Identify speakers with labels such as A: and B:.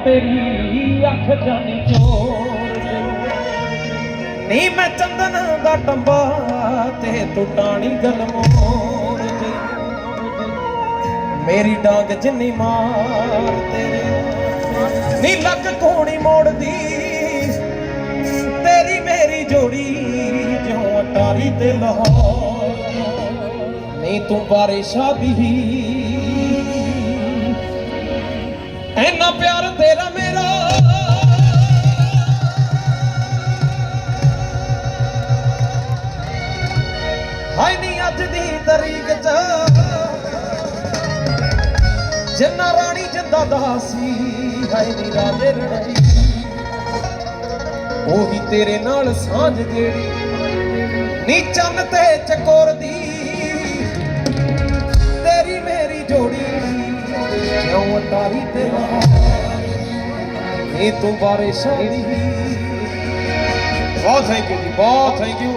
A: तेरी अख जानी चोर नी मैं चंदन दा टंबा ते तू टाणी गल मोर मेरी डांग जिन्नी मार तेरे नी लक कोणी मोड़ दी तेरी मेरी जोड़ी जो अटारी ते लाहौर नी तू बारिशा भी ऐना प्यार तेरा मेरा हाय नी अज दी तरीक च जिन्ना रानी जिंदा दासी हाय नी राजे रणजी ओही तेरे नाल सांझ जेड़ी नी चन्न ते चकोर दी तेरी मेरी जोड़ी क्यों अटारी ते ये तू बारिश बहुत थैंक यू जी, बहुत थैंक यू।